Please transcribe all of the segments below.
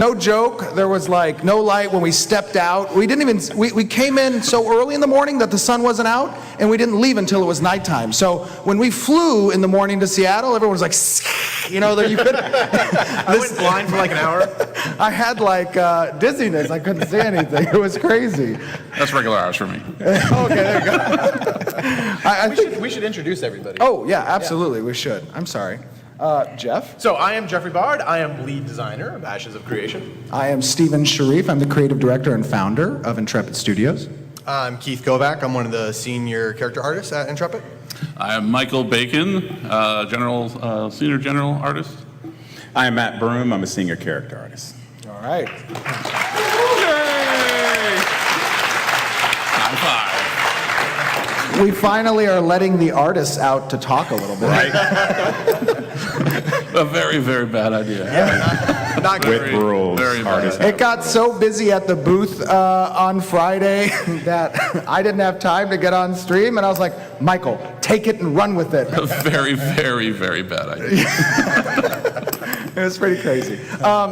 no joke, there was like no light when we stepped out. We didn't even, we came in so early in the morning that the sun wasn't out, and we didn't leave until it was nighttime. So when we flew in the morning to Seattle, everyone was like, you know, that you could. I went blind for like an hour. I had like dizziness. I couldn't see anything. It was crazy. That's regular hours for me. Okay, there you go. We should introduce everybody. Oh, yeah, absolutely. We should. I'm sorry. Jeff? So I am Jeffrey Bard. I am lead designer of Ashes of Creation. I am Stephen Sharif. I'm the creative director and founder of Intrepid Studios. I'm Keith Kovac. I'm one of the senior character artists at Intrepid. I am Michael Bacon, senior general artist. I am Matt Broom. I'm a senior character artist. All right. High five. We finally are letting the artists out to talk a little bit. Right? A very, very bad idea. Not With good. rules, very artists. It got so busy at the booth on Friday that I didn't have time to get on stream, and I was like, Michael, take it and run with it. A very, very, very bad idea. It was pretty crazy.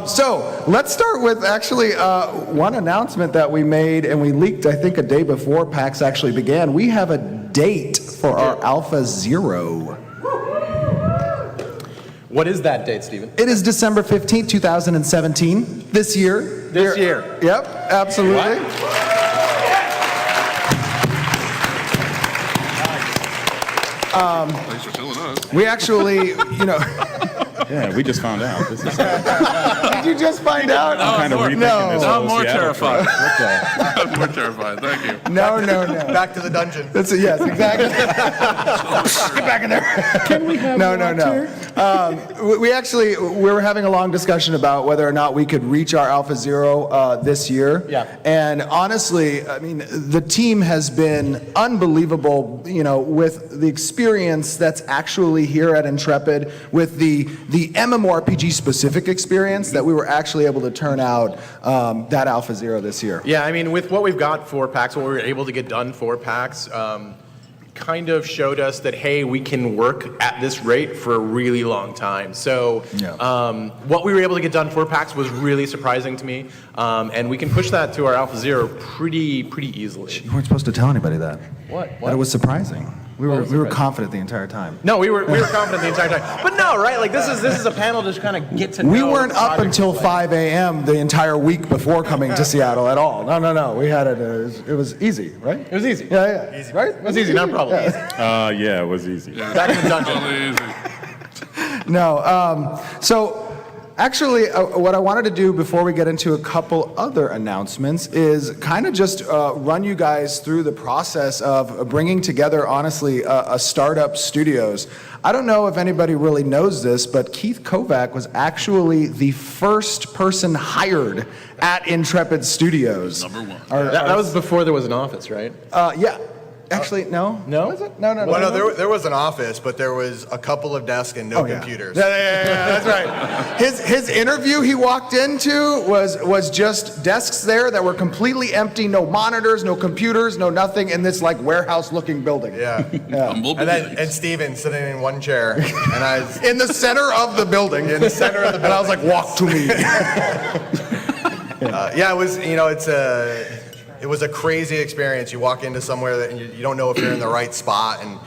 So let's start with actually one announcement that we made and we leaked, I think, a day before PAX actually began. We have a date for our Alpha Zero. What is that date, Stephen? It is December 15th, 2017, this year. This year. Yep, absolutely. Thanks for telling us. We actually, you know, Yeah, we just found out. This is, did you just find out? I'm kind of more- rethinking no. this Now I'm whole more Seattle terrified. trip. I'm more terrified. Thank you. No. Back to the dungeon. That's it, yes, exactly. Get back in there. Can we have no. We were having a long discussion about whether or not we could reach our Alpha Zero this year. Yeah. And honestly, I mean, the team has been unbelievable, you know, with the experience that's actually here at Intrepid, with the MMORPG specific experience that we were actually able to turn out that Alpha Zero this year. Yeah, I mean, with what we've got for PAX, what we were able to get done for PAX, kind of showed us that, hey, we can work at this rate for a really long time. So what we were able to get done for PAX was really surprising to me, and we can push that to our Alpha Zero pretty easily. You weren't supposed to tell anybody that. What? That it was surprising. We were confident the entire time. No, we were confident the entire time. But no, right? Like this is a panel to just kind of get to know. We weren't the up project. until 5 a.m. the entire week before coming to Seattle at all. No. We had it. It was easy, right? It was easy. Yeah. Easy. Right? It was easy, not a problem. Yeah. Easy. Yeah, it was easy. Back in the dungeon. Totally easy. No. So actually, what I wanted to do before we get into a couple other announcements is kind of just run you guys through the process of bringing together, honestly, a startup studios. I don't know if anybody really knows this, but Keith Kovac was actually the first person hired at Intrepid Studios. Number one. That was before there was an office, right? Yeah. Actually, no. No? Was it? No. Well, no, there was an office, but there was a couple of desks and no computers. Yeah, that's right. His interview he walked into was just desks there that were completely empty, no monitors, no computers, no nothing, in this like warehouse-looking building. Yeah. Humble And then beginnings. Steven sitting in one chair, and I was In the center of the building. in the center of the And I building. was like, walk to me. Yeah, it was. You know, it was a crazy experience. You walk into somewhere that and you don't know if you're in the right spot, and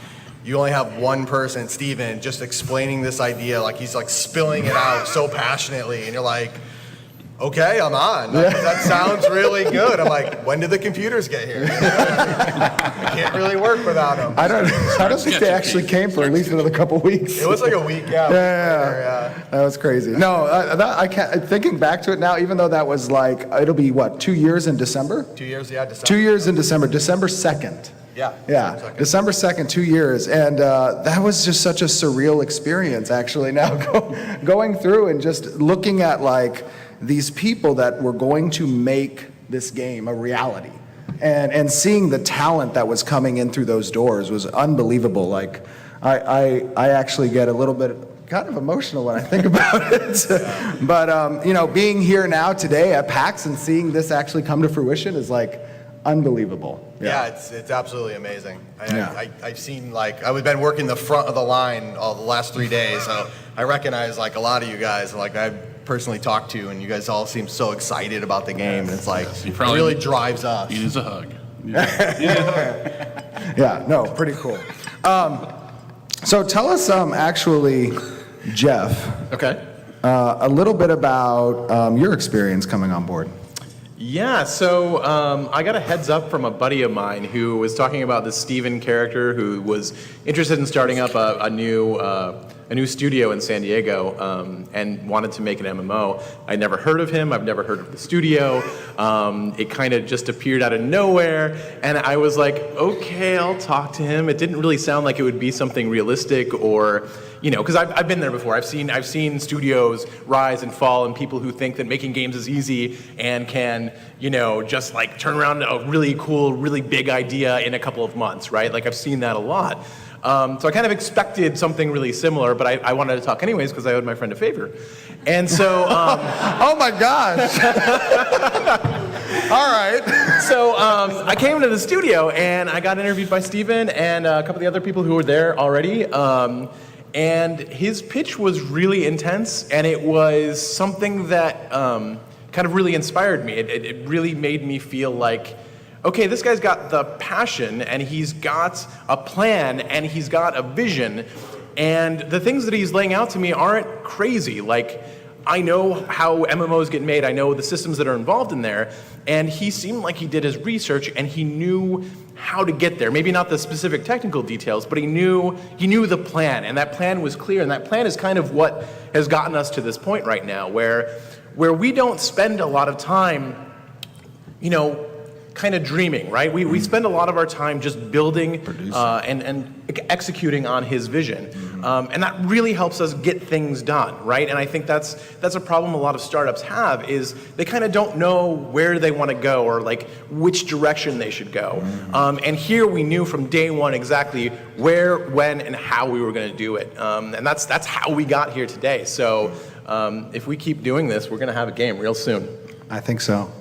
you only have one person, Steven, just explaining this idea, like he's like spilling it out so passionately, and you're like, okay, I'm on. That sounds really good. I'm like, when did the computers get here? I can't really work without them. I don't think they actually came for at least another couple weeks. It was like a week, yeah. Yeah. That was crazy. No, I can't. Thinking back to it now, even though that was like, it'll be what, 2 years in December? 2 years, yeah, December. 2 years in December, December 2nd. Yeah. Yeah, December 2nd, 2 years. And that was just such a surreal experience, actually, now going through and just looking at like these people that were going to make this game a reality. And seeing the talent that was coming in through those doors was unbelievable. Like, I actually get a little bit kind of emotional when I think about it. But, you know, being here now today at PAX and seeing this actually come to fruition is like unbelievable. Yeah, it's absolutely amazing. Yeah. I've seen, like, I've been working the front of the line all the last 3 days, so I recognize like a lot of you guys. Like, personally talk to, and you guys all seem so excited about the game. And it's like, He it probably- really drives us. He needs a hug. Yeah, no, pretty cool. So tell us, actually, Jeff, Okay. a little bit about your experience coming on board. Yeah, so I got a heads up from a buddy of mine who was talking about this Steven character who was interested in starting up a new studio in San Diego and wanted to make an MMO. I'd never heard of him. I've never heard of the studio. It kind of just appeared out of nowhere, and I was like, okay, I'll talk to him. It didn't really sound like it would be something realistic or, because I've been there before. I've seen studios rise and fall, and people who think that making games is easy and can, just like turn around a really cool, really big idea in a couple of months, right? Like I've seen that a lot. So I kind of expected something really similar, but I wanted to talk anyways because I owed my friend a favor. And so... Oh my gosh! All right. So I came into the studio and I got interviewed by Steven and a couple of the other people who were there already. And his pitch was really intense, and it was something that kind of really inspired me. It really made me feel like, okay, this guy's got the passion, and he's got a plan, and he's got a vision, and the things that he's laying out to me aren't crazy. Like, I know how MMOs get made, I know the systems that are involved in there, and he seemed like he did his research, and he knew how to get there. Maybe not the specific technical details, but he knew the plan, and that plan was clear, and that plan is kind of what has gotten us to this point right now, where we don't spend a lot of time, kind of dreaming, right? We spend a lot of our time just building and executing on his vision. And that really helps us get things done, right? And I think that's a problem a lot of startups have, is they kind of don't know where they want to go or like which direction they should go. And here we knew from day one exactly where, when, and how we were going to do it. And that's how we got here today. So if we keep doing this, we're going to have a game real soon. I think so.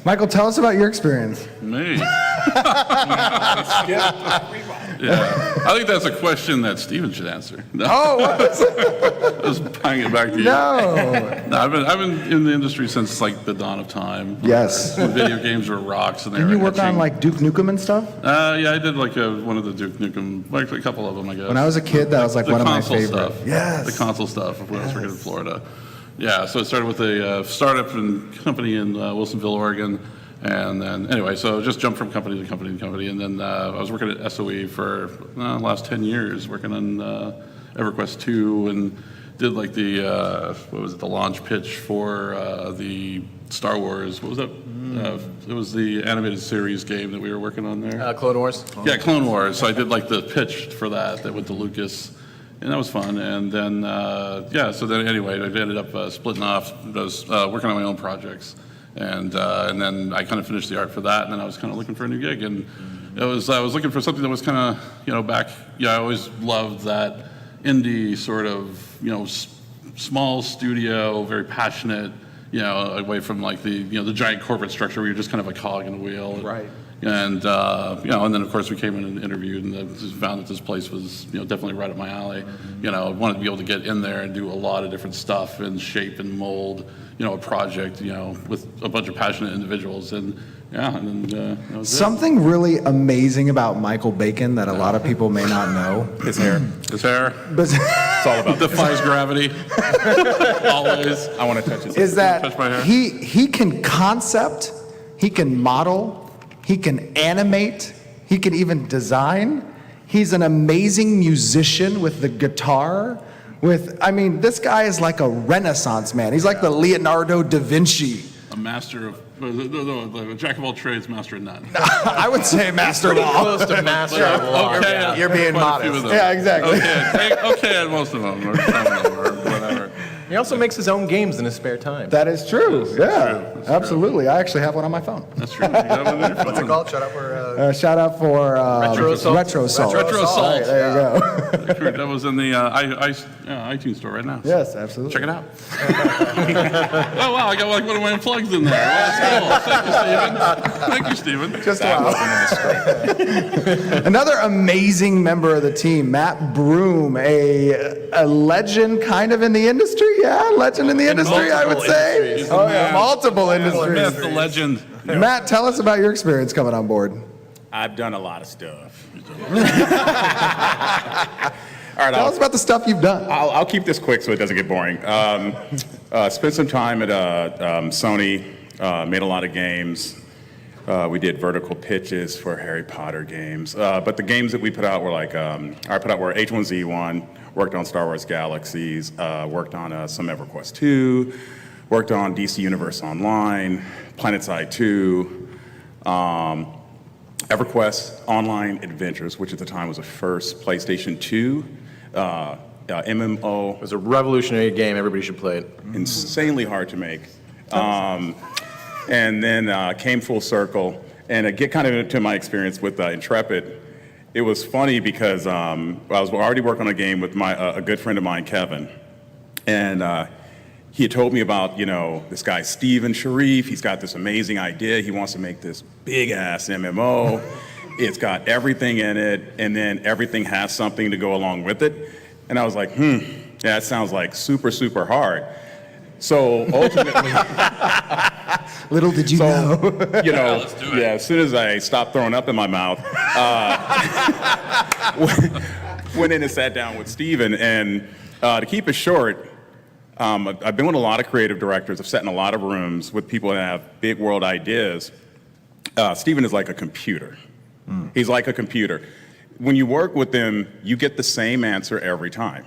Michael, tell us about your experience. Me. Yeah. I think that's a question that Steven should answer. No, Oh, what is it? I was buying it back to you. No. No, I've been in the industry since like the dawn of time. Yes. When video games were rocks and they Didn't were you work on etching. like Duke Nukem and stuff? Yeah, I did like one of the Duke Nukem, like a couple of them, I guess. When I was a kid, that was like The one of my console favorite. stuff. Yes. The console stuff when I was working in Florida. Yeah, so it started with a startup and company in Wilsonville, Oregon. And then, anyway, so just jumped from company to company to company. And then I was working at SOE for the last 10 years, working on EverQuest 2 and did like the, the launch pitch for the Star Wars, what was that? It was the animated series game that we were working on there. Clone Wars? Yeah, Clone Wars. So I did like the pitch for that went to Lucas. And that was fun. And then, so then anyway, I ended up splitting off. I was working on my own projects. And then I kind of finished the art for that, and then I was kind of looking for a new gig, and I was looking for something that was kind of back. Yeah, I always loved that indie sort of small studio, very passionate, away from like the giant corporate structure where you're just kind of a cog in a wheel. Right. And and then of course we came in and interviewed, and just found that this place was definitely right up my alley. I wanted to be able to get in there and do a lot of different stuff and shape and mold a project with a bunch of passionate individuals, and that was Something really amazing about Michael Bacon that a lot of people may not know. His hair. His hair But It's all about defies gravity. Always. I want to touch his hair. is that Touch my hair. he can concept, he can model, he can animate, he can even design. He's an amazing musician with the guitar. This guy is like a Renaissance man. He's like the Leonardo da Vinci. A master of, a jack of all trades, master of none. I would say master of all. Close to master of all. Okay, You're being quite a few modest. of them. Yeah, exactly. Okay, at most of them, or some of them, or whatever. He also makes his own games in his spare time. That is true. Yeah, That's true. absolutely. I actually have one on my phone. That's true. You have one there? What's it called? Shut up or Shout out for Retro Assault. Retro Assault. Retro Assault. All right, there you go. That was in the iTunes store right now. Yes, absolutely. Check it out. Oh, wow, I got like one of my plugs in there. Well, that's cool. Thank you, Steven. Just That wow. wasn't in the script. Another amazing member of the team, Matt Broom, a legend kind of in the industry. Yeah, legend in the industry, I would multiple say. industries. Oh, yeah, multiple The industries. myth, the legend. Matt, tell us about your experience coming on board. I've done a lot of stuff. All right, Tell us about the stuff you've done. I'll keep this quick so it doesn't get boring. Spent some time at Sony, made a lot of games. We did vertical pitches for Harry Potter games. But the games that we put out were like, I put out were H1Z1, worked on Star Wars Galaxies, worked on some EverQuest 2, worked on DC Universe Online, PlanetSide 2, EverQuest Online Adventures, which at the time was the first PlayStation 2 MMO. It was a revolutionary game. Everybody should play it. Insanely hard to make. And then came full circle. And to get kind of into my experience with Intrepid, it was funny because I was already working on a game with a good friend of mine, Kevin. And he had told me about, this guy, Steven Sharif. He's got this amazing idea. He wants to make this big-ass MMO. It's got everything in it, and then everything has something to go along with it. And I was like, yeah, that sounds like super, super hard. So ultimately, Little did you know. let's do it. as soon as I stopped throwing up in my mouth, went in and sat down with Steven. And to keep it short, I've been with a lot of creative directors. I've sat in a lot of rooms with people that have big world ideas. Steven is like a computer. He's like a computer. When you work with them, you get the same answer every time.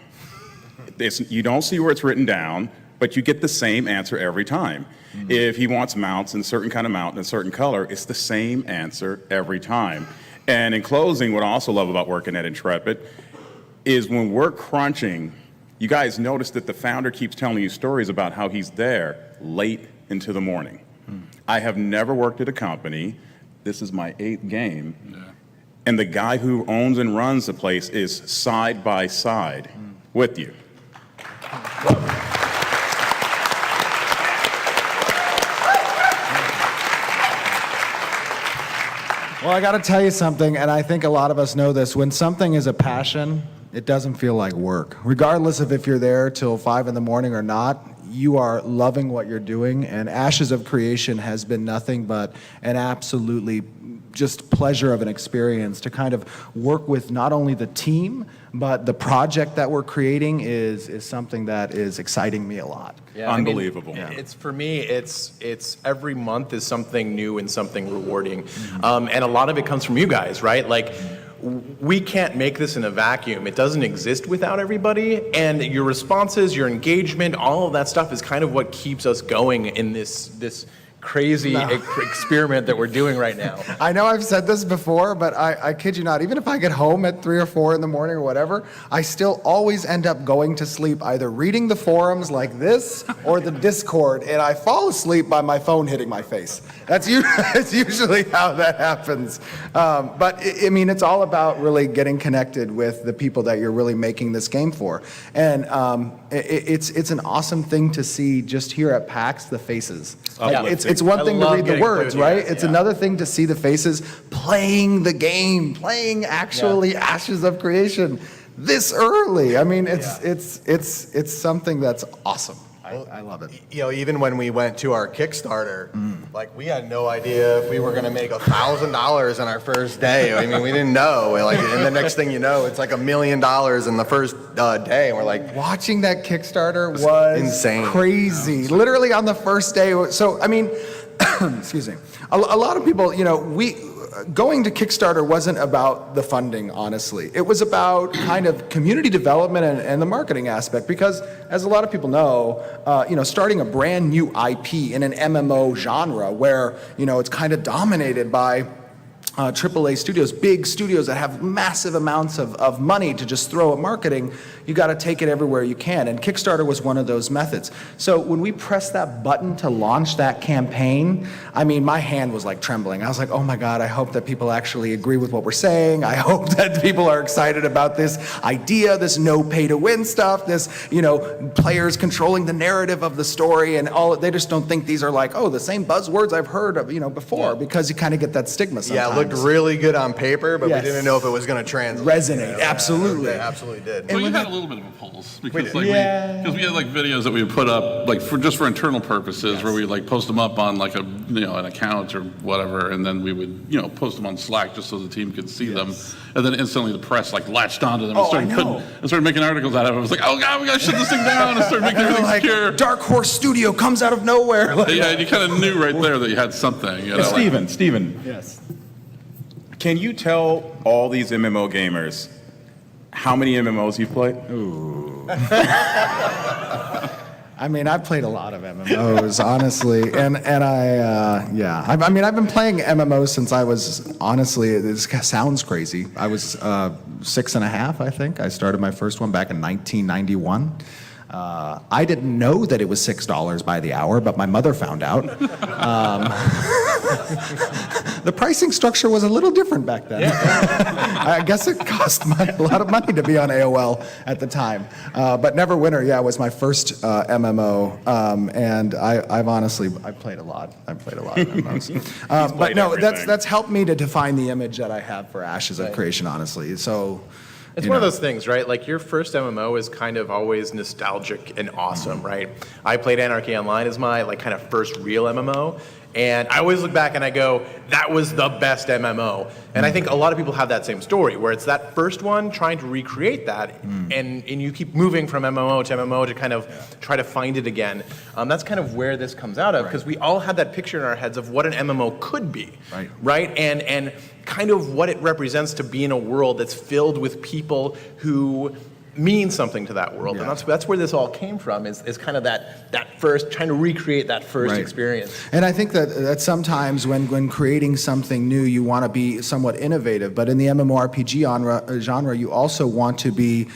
You don't see where it's written down, but you get the same answer every time. If he wants mounts in a certain kind of mount in a certain color, it's the same answer every time. And in closing, what I also love about working at Intrepid is when we're crunching, you guys notice that the founder keeps telling you stories about how he's there late into the morning. I have never worked at a company, this is my 8th game, and the guy who owns and runs the place is side by side with you. Well, I got to tell you something, and I think a lot of us know this. When something is a passion, it doesn't feel like work. Regardless of if you're there till 5 in the morning or not, you are loving what you're doing, and Ashes of Creation has been nothing but an absolutely just pleasure of an experience to kind of work with not only the team, but the project that we're creating is something that is exciting me a lot. Yeah, Unbelievable. It's for me. It's every month is something new and something rewarding, and a lot of it comes from you guys, right? Like, we can't make this in a vacuum. It doesn't exist without everybody, and your responses, your engagement, all of that stuff is kind of what keeps us going in this crazy experiment that we're doing right now. I know I've said this before, but I kid you not, even if I get home at 3 or 4 in the morning or whatever, I still always end up going to sleep either reading the forums like this or the Discord, and I fall asleep by my phone hitting my face. That's usually how that happens. But I mean, it's all about really getting connected with the people that you're really making this game for. And it's an awesome thing to see just here at PAX, the faces. It's one thing to love read the getting words, food, right? yes, It's yeah. another thing to see the faces playing the game, playing actually Ashes of Creation this early. I mean, it's something that's awesome. I love it. Even when we went to our Kickstarter, like, we had no idea if we were going to make $1,000 on our first day. I mean, we didn't know. Like, and the next thing you know, it's like $1 million in the first day, and we're like, Watching that Kickstarter was insane. crazy. Literally on the first day. So, I mean, excuse me. A lot of people, going to Kickstarter wasn't about the funding, honestly. It was about kind of community development and the marketing aspect, because as a lot of people know, starting a brand new IP in an MMO genre where, it's kind of dominated by AAA studios, big studios that have massive amounts of money to just throw at marketing, you got to take it everywhere you can. And Kickstarter was one of those methods. So when we pressed that button to launch that campaign, I mean, my hand was like trembling. I was like, oh my God, I hope that people actually agree with what we're saying. I hope that people are excited about this idea, this no pay to win stuff, this, players controlling the narrative of the story, and all. They just don't think these are like, the same buzzwords I've heard of, before, because you kind of get that stigma sometimes. yeah, times. looked really good on paper, but Yes. we didn't know if it was going to translate. Resonate, absolutely. It absolutely did. Well, you had a little bit of a pulse because did. like we had like videos that we would put up like for internal purposes where we like post them up on like an account or whatever, and then we would post them on Slack just so the team could see them, and then instantly the press like latched onto them and started making articles out of it. I was like, oh god, we gotta shut this thing down and start making everything Like, secure. Dark Horse Studio comes out of nowhere. Like, Yeah, and you kind of knew right there that you had something. Steven, yes. can you tell all these MMO gamers how many MMOs you've played? I mean, I've played a lot of MMOs, honestly, and I've been playing MMOs since I was, honestly, this sounds crazy. I was 6.5, I think. I started my first one back in 1991. I didn't know that it was $6 by the hour, but my mother found out. The pricing structure was a little different back then. I guess it cost a lot of money to be on AOL at the time. But Neverwinter, was my first MMO, and I've played a lot. I've played a lot of MMOs. But played no, everything. that's helped me to define the image that I have for Ashes of Creation, honestly. So. It's one of those things, right? Like your first MMO is kind of always nostalgic and awesome, right? I played Anarchy Online as my kind of first real MMO, and I always look back and I go, that was the best MMO. And I think a lot of people have that same story, where it's that first one trying to recreate that, and you keep moving from MMO to kind of try to find it again. That's kind of where this comes out of, because we all had that picture in our heads of what an MMO could be, right? And kind of what it represents to be in a world that's filled with people who mean something to that world. And that's where this all came from, is kind of that first, trying to recreate that first experience. And I think that sometimes when creating something new, you want to be somewhat innovative, but in the MMORPG genre, you also want to be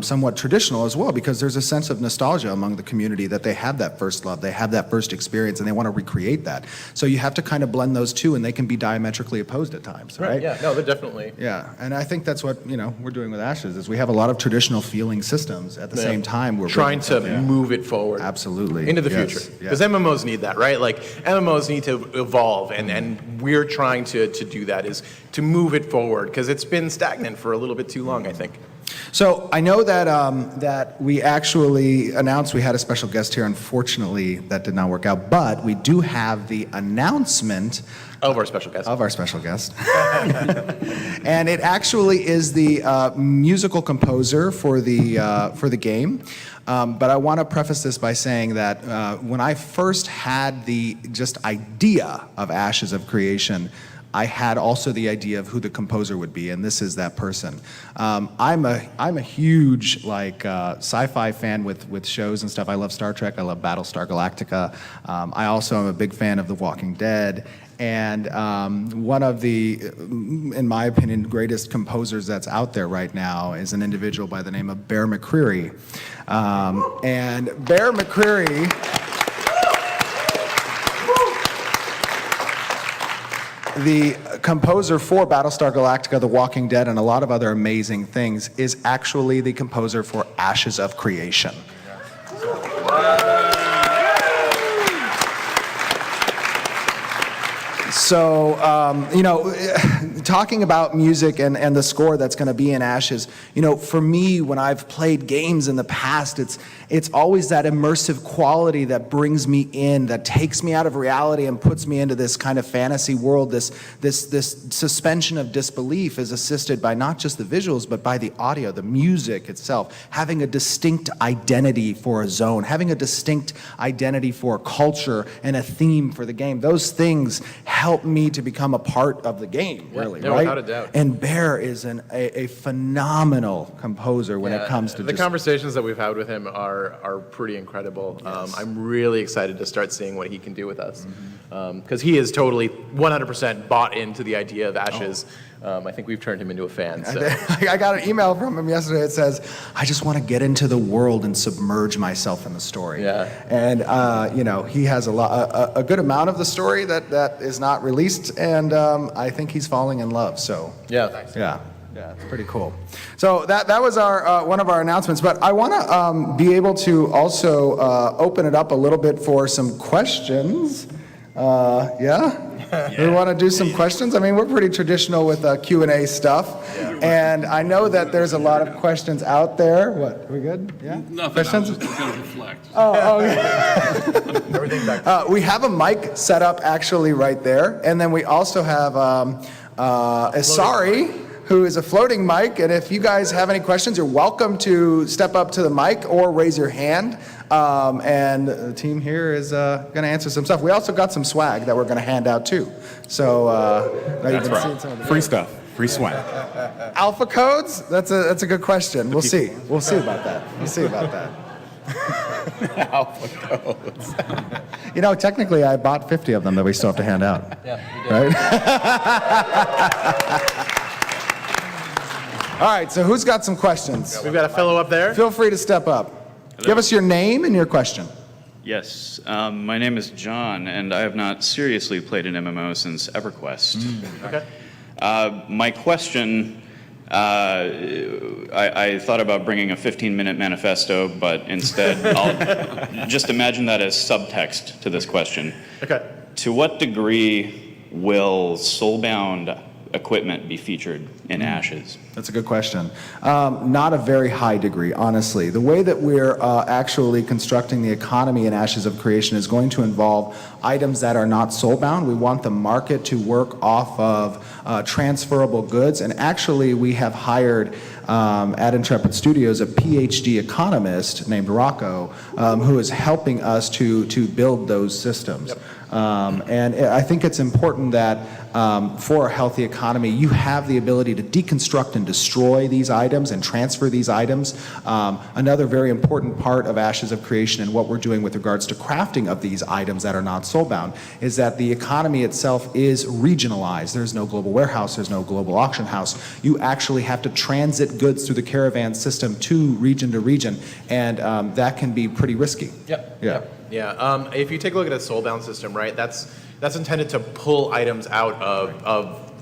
somewhat traditional as well, because there's a sense of nostalgia among the community that they have that first love, they have that first experience, and they want to recreate that. So you have to kind of blend those two, and they can be diametrically opposed at times, right? Yeah, no, they're definitely. Yeah, and I think that's what we're doing with Ashes, is we have a lot of traditional feeling systems at the same time. We're trying to bringing move it forward. Absolutely. Into the Yes, future. yeah. Because MMOs need that, right? Like MMOs need to evolve, and we're trying to do that, is to move it forward, because it's been stagnant for a little bit too long, I think. So I know that that we actually announced we had a special guest here. Unfortunately, that did not work out, but we do have the announcement Of our special guest. of our special guest. And it actually is the musical composer for the game. But I want to preface this by saying that when I first had the just idea of Ashes of Creation, I had also the idea of who the composer would be, and this is that person. I'm a huge sci-fi fan with shows and stuff. I love Star Trek. I love Battlestar Galactica. I also am a big fan of The Walking Dead. And one of the, in my opinion, greatest composers that's out there right now is an individual by the name of Bear McCreary. And Bear McCreary, the composer for Battlestar Galactica, The Walking Dead, and a lot of other amazing things, is actually the composer for Ashes of Creation. So, talking about music and the score that's going to be in Ashes, for me, when I've played games in the past, it's always that immersive quality that brings me in, that takes me out of reality and puts me into this kind of fantasy world. This suspension of disbelief is assisted by not just the visuals, but by the audio, the music itself, having a distinct identity for a zone, having a distinct identity for a culture and a theme for the game. Those things help me to become a part of the game, really, yeah, right? without a doubt. And Bear is a phenomenal composer when it comes to the conversations that we've had with him are pretty incredible. Yes. I'm really excited to start seeing what he can do with us, because he is totally 100% bought into the idea of Ashes. I think we've turned him into a fan. So. I got an email from him yesterday that says, I just want to get into the world and submerge myself in the story. Yeah. And, he has a good amount of the story that is not released, and I think he's falling in love, so. Yeah, thanks. Yeah, it's pretty cool. So that was our one of our announcements, but I want to be able to also open it up a little bit for some questions. Yeah? We want to do some questions? I mean, we're pretty traditional with Q&A stuff. And I know that there's a lot of questions out there. What, we good? Yeah? Nothing, Questions? I was just going to reflect. Everything back. We have a mic set up actually right there. And then we also have Asari, who is a floating mic. And if you guys have any questions, you're welcome to step up to the mic or raise your hand. And the team here is going to answer some stuff. We also got some swag that we're going to hand out too. So That's right. Free stuff, free swag. alpha codes? That's a good question. We'll see. We'll see about that. We'll see about that. Alpha codes. You know, technically, I bought 50 of them that we still have to hand out. Yeah, you did. Right? All right. So who's got some questions? We've got a fellow up there. Feel free to step up. Give us your name and your question. Yes, my name is John, and I have not seriously played an MMO since EverQuest. Okay. My question, I thought about bringing a 15-minute manifesto, but instead I'll just imagine that as subtext to this question. Okay. To what degree will soulbound equipment be featured in Ashes? That's a good question. Not a very high degree, honestly. The way that we're actually constructing the economy in Ashes of Creation is going to involve items that are not soulbound. We want the market to work off of transferable goods. And actually, we have hired at Intrepid Studios a PhD economist named Rocco, who is helping us to build those systems. Yep. And I think it's important that for a healthy economy, you have the ability to deconstruct and destroy these items and transfer these items. Another very important part of Ashes of Creation and what we're doing with regards to crafting of these items that are not soulbound is that the economy itself is regionalized. There's no global warehouse, there's no global auction house. You actually have to transit goods through the caravan system to region, and that can be pretty risky. Yep. Yeah. Yeah. If you take a look at a soulbound system, right, that's intended to pull items out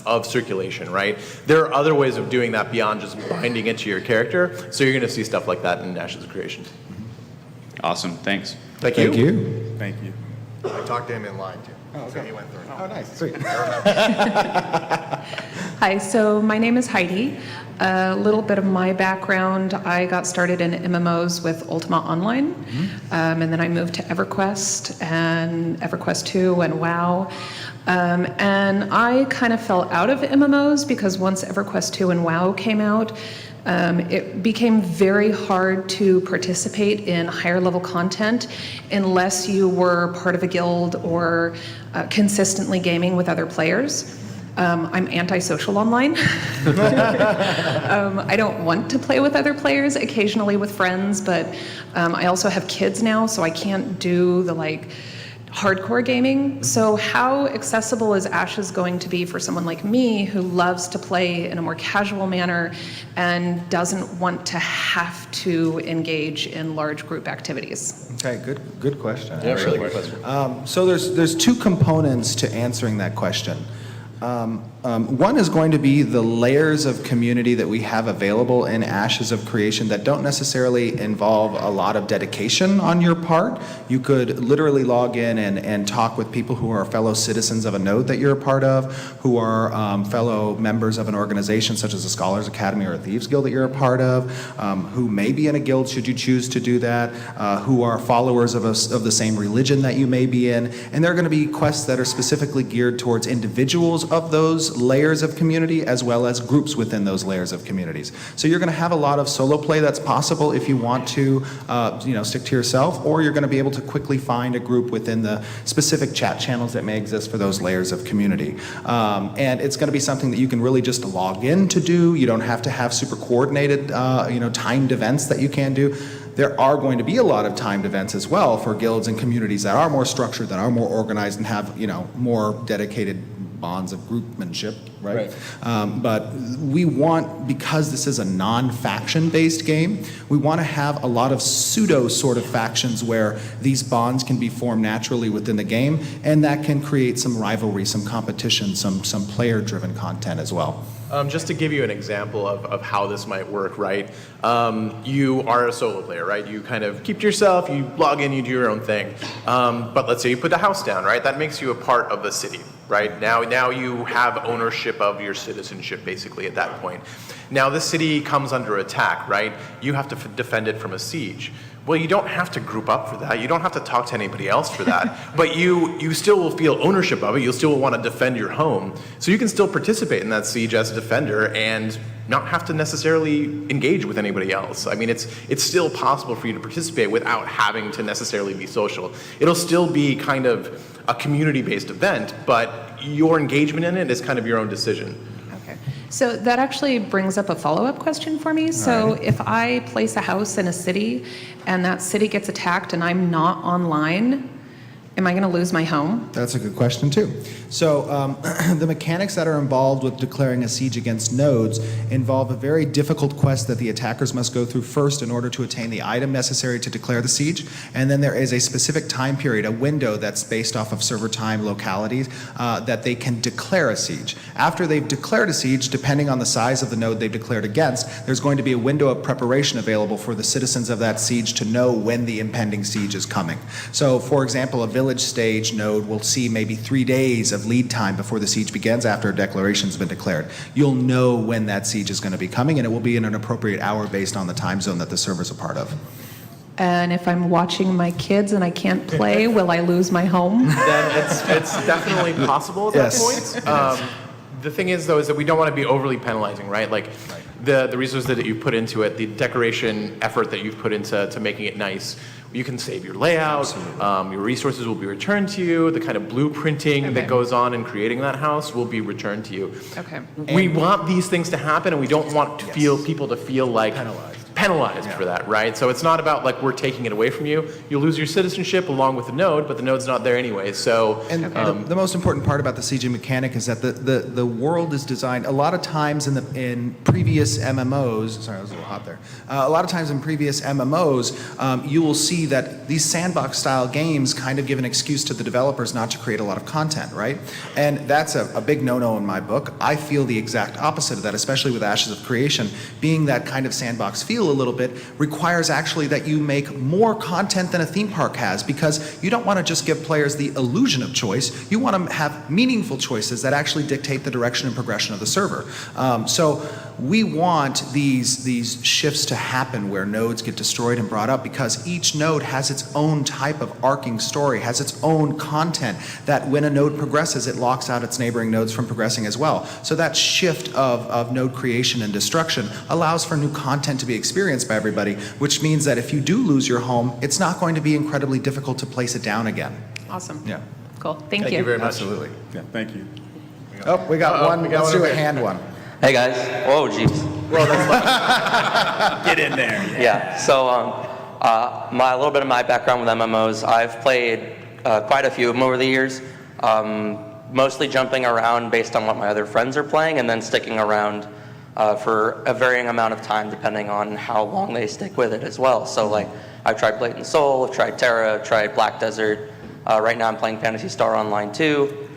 of circulation, right? There are other ways of doing that beyond just binding it to your character. So you're going to see stuff like that in Ashes of Creation. Awesome, thanks. Thank you. Thank you. Thank you. I talked to him in line too. So he went through. Oh, nice. Sweet. Hi, so my name is Heidi. A little bit of my background, I got started in MMOs with Ultima Online, and then I moved to EverQuest and EverQuest 2 and WoW. And I kind of fell out of MMOs because once EverQuest 2 and WoW came out, it became very hard to participate in higher level content unless you were part of a guild or consistently gaming with other players. I'm antisocial online. I don't want to play with other players, occasionally with friends, but I also have kids now, so I can't do the hardcore gaming. So how accessible is Ashes going to be for someone like me who loves to play in a more casual manner and doesn't want to have to engage in large group activities? Okay, good question. Yeah, really good question. So there's two components to answering that question. One is going to be the layers of community that we have available in Ashes of Creation that don't necessarily involve a lot of dedication on your part. You could literally log in and talk with people who are fellow citizens of a node that you're a part of, who are fellow members of an organization such as a Scholars Academy or a Thieves Guild that you're a part of, who may be in a guild should you choose to do that, who are followers of the same religion that you may be in. And there are going to be quests that are specifically geared towards individuals of those layers of community as well as groups within those layers of communities. So you're going to have a lot of solo play that's possible if you want to stick to yourself, or you're going to be able to quickly find a group within the specific chat channels that may exist for those layers of community. And it's going to be something that you can really just log in to do. You don't have to have super coordinated timed events that you can do. There are going to be a lot of timed events as well for guilds and communities that are more structured, that are more organized, and have more dedicated bonds of groupmanship, right? But we want, because this is a non-faction based game, we want to have a lot of pseudo sort of factions where these bonds can be formed naturally within the game, and that can create some rivalry, some competition, some player driven content as well. Just to give you an example of how this might work, right? You are a solo player, right? You kind of keep to yourself, you log in, you do your own thing. But let's say you put the house down, right? That makes you a part of the city, right? Now you have ownership of your citizenship, basically, at that point. Now this city comes under attack, right? You have to defend it from a siege. Well, you don't have to group up for that. You don't have to talk to anybody else for that. But you still will feel ownership of it. You'll still want to defend your home. So you can still participate in that siege as a defender and not have to necessarily engage with anybody else. I mean, it's still possible for you to participate without having to necessarily be social. It'll still be kind of a community-based event, but your engagement in it is kind of your own decision. Okay. So that actually brings up a follow-up question for me. So if I place a house in a city and that city gets attacked and I'm not online, am I going to lose my home? That's a good question, too. So the mechanics that are involved with declaring a siege against nodes involve a very difficult quest that the attackers must go through first in order to attain the item necessary to declare the siege. And then there is a specific time period, a window that's based off of server time localities, that they can declare a siege. After they've declared a siege, depending on the size of the node they've declared against, there's going to be a window of preparation available for the citizens of that siege to know when the impending siege is coming. So, for example, a village stage node will see maybe 3 days of lead time before the siege begins after a declaration's been declared. You'll know when that siege is going to be coming, and it will be in an appropriate hour based on the time zone that the server's a part of. And if I'm watching my kids and I can't play, will I lose my home? Then it's definitely possible at that Yes. point. The thing is, though, is that we don't want to be overly penalizing, right? Like the resources that you put into it, the decoration effort that you've put into making it nice, you can save your layout, your resources will be returned to you, the kind of blueprinting that goes on in creating that house will be returned to you. Okay. We want these things to happen, and we don't want to people to feel like penalized for that, right? So it's not about like we're taking it away from you. You'll lose your citizenship along with the node, but the node's not there anyway. So And the most important part about the sieging mechanic is that the world is designed a lot of times in previous MMOs. Sorry, I was a little hot there. A lot of times in previous MMOs, you will see that these sandbox style games kind of give an excuse to the developers not to create a lot of content, right? And that's a big no-no in my book. I feel the exact opposite of that, especially with Ashes of Creation, being that kind of sandbox feel a little bit requires actually that you make more content than a theme park has, because you don't want to just give players the illusion of choice. You want to have meaningful choices that actually dictate the direction and progression of the server. So we want these shifts to happen where nodes get destroyed and brought up, because each node has its own type of arcing story, has its own content that when a node progresses, it locks out its neighboring nodes from progressing as well. So that shift of node creation and destruction allows for new content to be experienced by everybody, which means that if you do lose your home, it's not going to be incredibly difficult to place it down again. Awesome. Yeah. Cool. Thank you very much. Absolutely. Yeah, thank you. Oh, we got one. we got Let's one do over a here. hand one. Hey guys. Whoa, jeez. Get in there. Yeah. So, a little bit of my background with MMOs. I've played quite a few of them over the years. Mostly jumping around based on what my other friends are playing, and then sticking around for a varying amount of time depending on how long they stick with it as well. So, like, I've tried Blatant Soul, I've tried Terra, I've tried Black Desert. Right now, I'm playing Phantasy Star Online 2.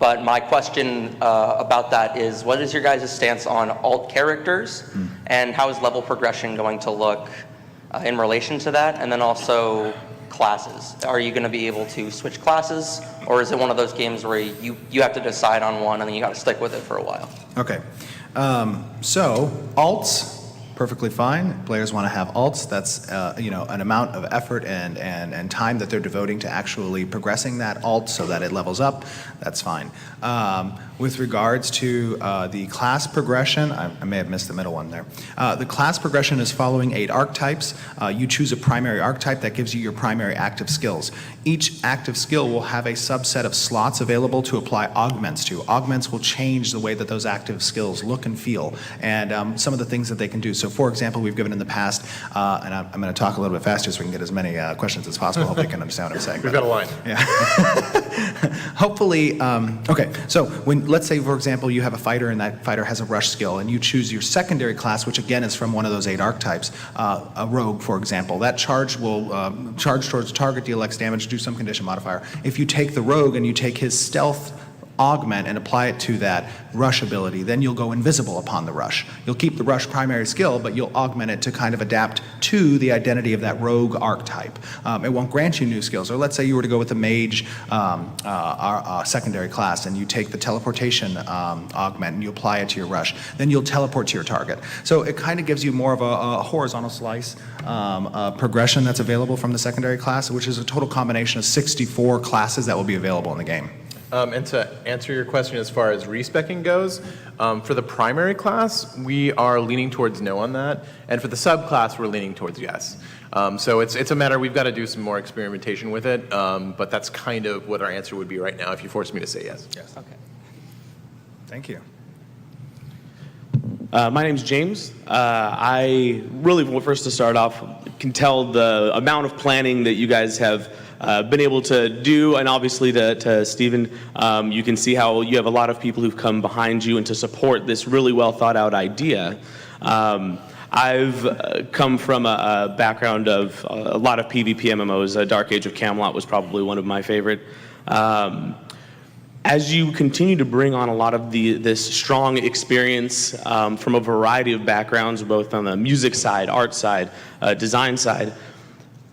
But my question about that is, what is your guys' stance on alt characters, and how is level progression going to look in relation to that? And then also classes. Are you going to be able to switch classes, or is it one of those games where you have to decide on one and then you got to stick with it for a while? Okay. So alts, perfectly fine. Players want to have alts. That's an amount of effort and time that they're devoting to actually progressing that alt so that it levels up. That's fine. With regards to the class progression, I may have missed the middle one there. The class progression is following 8 archetypes. You choose a primary archetype that gives you your primary active skills. Each active skill will have a subset of slots available to apply augments to. Augments will change the way that those active skills look and feel, and some of the things that they can do. So, for example, we've given in the past, and I'm going to talk a little bit faster so we can get as many questions as possible. Hope they can understand what I'm saying. We've got a line. Yeah. Hopefully, okay, so let's say, for example, you have a fighter and that fighter has a rush skill, and you choose your secondary class, which again is from one of those 8 archetypes, a rogue, for example. That charge will charge towards the target, deal X damage, do some condition modifier. If you take the rogue and you take his stealth augment and apply it to that rush ability, then you'll go invisible upon the rush. You'll keep the rush primary skill, but you'll augment it to kind of adapt to the identity of that rogue archetype. It won't grant you new skills. Or let's say you were to go with the mage secondary class and you take the teleportation augment and you apply it to your rush. Then you'll teleport to your target. So it kind of gives you more of a horizontal slice progression that's available from the secondary class, which is a total combination of 64 classes that will be available in the game. And to answer your question as far as respecing goes, for the primary class, we are leaning towards no on that, and for the subclass, we're leaning towards yes. So it's a matter, we've got to do some more experimentation with it, but that's kind of what our answer would be right now if you force me to say yes. Yes. Okay. Thank you. My name's James. I really, first to start off, can tell the amount of planning that you guys have been able to do, and obviously to Stephen, you can see how you have a lot of people who've come behind you and to support this really well thought out idea. I've come from a background of a lot of PvP MMOs. Dark Age of Camelot was probably one of my favorite. As you continue to bring on a lot of this strong experience from a variety of backgrounds, both on the music side, art side, design side,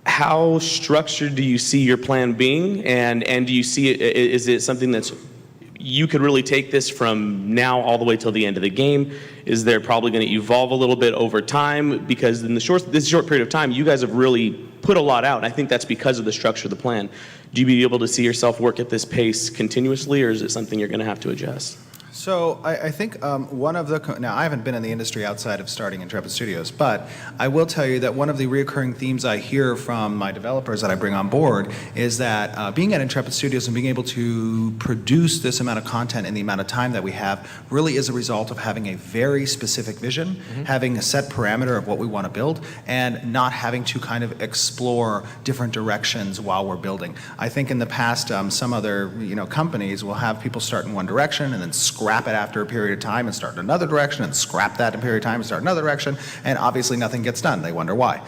how structured do you see your plan being? And do you see it, is it something that's, you could really take this from now all the way till the end of the game? Is there probably going to evolve a little bit over time? Because in this short period of time, you guys have really put a lot out. And I think that's because of the structure of the plan. Do you be able to see yourself work at this pace continuously, or is it something you're going to have to adjust? So I think one of the, now I haven't been in the industry outside of starting Intrepid Studios, but I will tell you that one of the reoccurring themes I hear from my developers that I bring on board is that being at Intrepid Studios and being able to produce this amount of content in the amount of time that we have really is a result of having a very specific vision, having a set parameter of what we want to build, and not having to kind of explore different directions while we're building. I think in the past, some other companies will have people start in one direction and then scrap it after a period of time and start in another direction and scrap that in a period of time and start another direction, and obviously nothing gets done. They wonder why.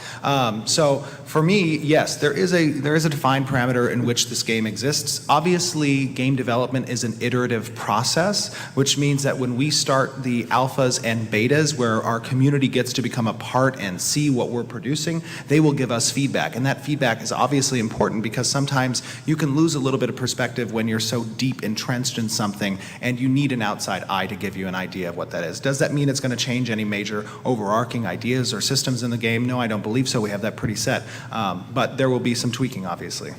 So for me, yes, there is a defined parameter in which this game exists. Obviously, game development is an iterative process, which means that when we start the alphas and betas where our community gets to become a part and see what we're producing, they will give us feedback. And that feedback is obviously important because sometimes you can lose a little bit of perspective when you're so deep entrenched in something and you need an outside eye to give you an idea of what that is. Does that mean it's going to change any major overarching ideas or systems in the game? No, I don't believe so. We have that pretty set. But there will be some tweaking, obviously.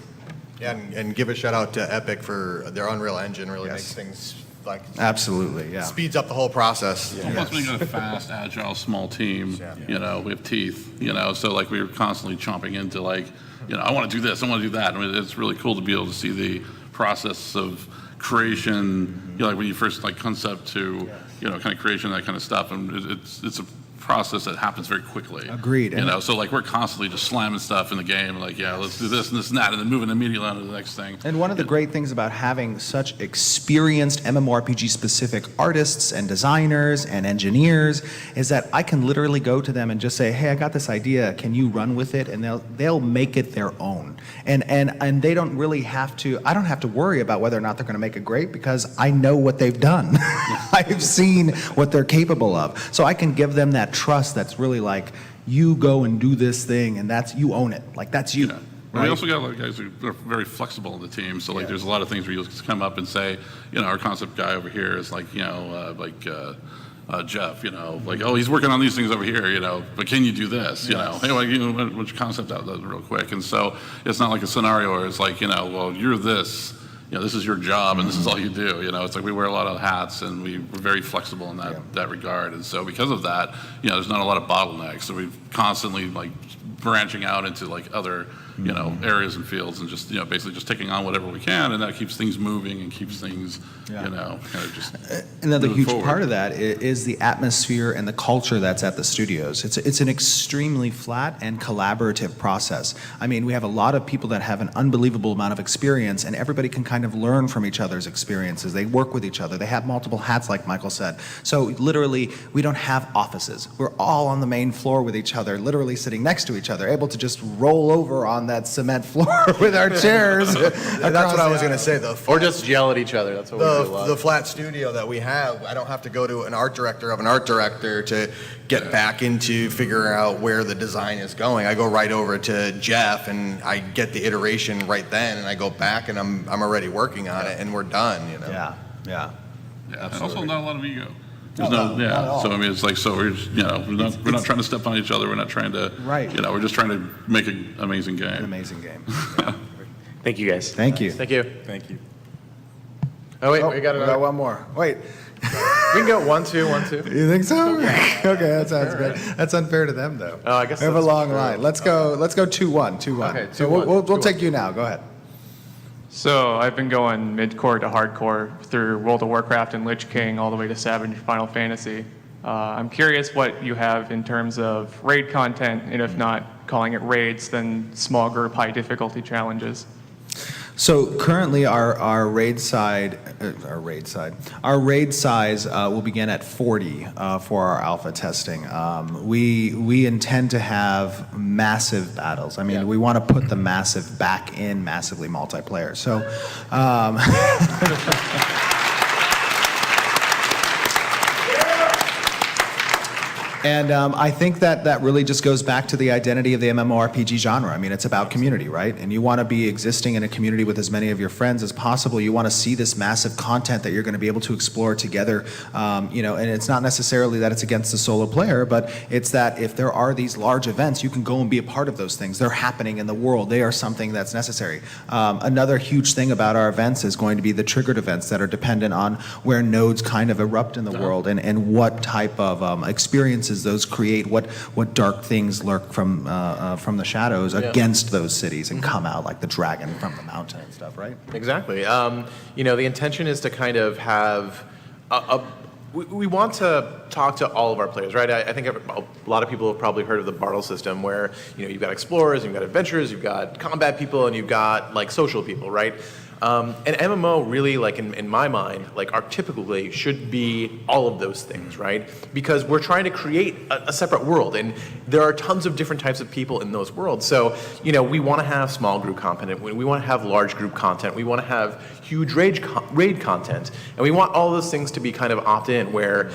Yeah, and give a shout out to Epic for their Unreal Engine. Really makes things like absolutely, yeah, speeds up the whole process. Well, plus we got a fast, agile, small team. We have teeth. So like we were constantly chomping into I want to do this, I want to do that. I mean, it's really cool to be able to see the process of creation, like when you first concept to, kind of creation, that kind of stuff, and it's a process that happens very quickly. Agreed. So we're constantly just slamming stuff in the game, let's do this and this and that, and then moving immediately on to the next thing. And one of the great things about having such experienced MMORPG specific artists and designers and engineers is that I can literally go to them and just say, hey, I got this idea, can you run with it? And they'll make it their own. And they don't really have to, I don't have to worry about whether or not they're going to make it great because I know what they've done. I've seen what they're capable of. So I can give them that trust that's really you go and do this thing and you own it. That's you. Yeah. Right? We also got guys who are very flexible in the team. So there's a lot of things where you'll just come up and say, our concept guy over here is Jeff, oh, he's working on these things over here, but can you do this? Hey, what's your concept out real quick? And so it's not like a scenario where it's well, you're this. This is your job and this is all you do. It's we wear a lot of hats and we're very flexible in that regard. And so because of that, there's not a lot of bottlenecks. So we're constantly branching out into other areas and fields and just basically just taking on whatever we can, and that keeps things moving and keeps things kind of just another huge forward. Part of that is the atmosphere and the culture that's at the studios. It's an extremely flat and collaborative process. I mean, we have a lot of people that have an unbelievable amount of experience, and everybody can kind of learn from each other's experiences. They work with each other. They have multiple hats, like Michael said. So literally, we don't have offices. We're all on the main floor with each other, literally sitting next to each other, able to just roll over on that cement floor with our chairs. That's what I was going to say. Or just yell at each other. That's what we do a lot. The flat studio that we have, I don't have to go to an art director of an art director to get back into figuring out where the design is going. I go right over to Jeff and I get the iteration right then, and I go back and I'm already working on it, and we're done. You know. Yeah. Yeah, and also not a lot of ego. There's No, not at all. So I mean, it's like, so we're, we're not trying to step on each other. We're not trying to, Right. we're just trying to make an amazing game. An amazing game. Thank you, guys. Thank you. Thank you. Thank you. Oh, wait, Oh, we got we another. got one more. Wait, We can go 1, 2, 1, 2. you think so? Okay, that sounds good. That's unfair to them, though. Oh, I guess We have a that's long true. line. Let's go 2-1, 2-1. Okay, So 2-1, we'll 2-1. take you now. Go ahead. So I've been going mid-core to hardcore through World of Warcraft and Lich King all the way to Savage Final Fantasy. I'm curious what you have in terms of raid content, and if not calling it raids, then small group high difficulty challenges. So currently, our raid size will begin at 40 for our alpha testing. We intend to have massive battles. I mean, we want to put the massive back in massively multiplayer. So. And I think that really just goes back to the identity of the MMORPG genre. I mean, it's about community, right? And you want to be existing in a community with as many of your friends as possible. You want to see this massive content that you're going to be able to explore together. And it's not necessarily that it's against the solo player, but it's that if there are these large events, you can go and be a part of those things. They're happening in the world. They are something that's necessary. Another huge thing about our events is going to be the triggered events that are dependent on where nodes kind of erupt in the world and what type of experiences those create, what dark things lurk from the shadows against those cities and come out, like the dragon from the mountain and stuff, right? Exactly. The intention is to kind of have we want to talk to all of our players, right? I think a lot of people have probably heard of the Bartle system, where you've got explorers, you've got adventurers, you've got combat people, and you've got like social people, right? And MMO really, like in my mind, like archetypically should be all of those things, right? Because we're trying to create a separate world, and there are tons of different types of people in those worlds. So, we want to have small group content, we want to have large group content, we want to have huge raid content, and we want all those things to be kind of opt-in, where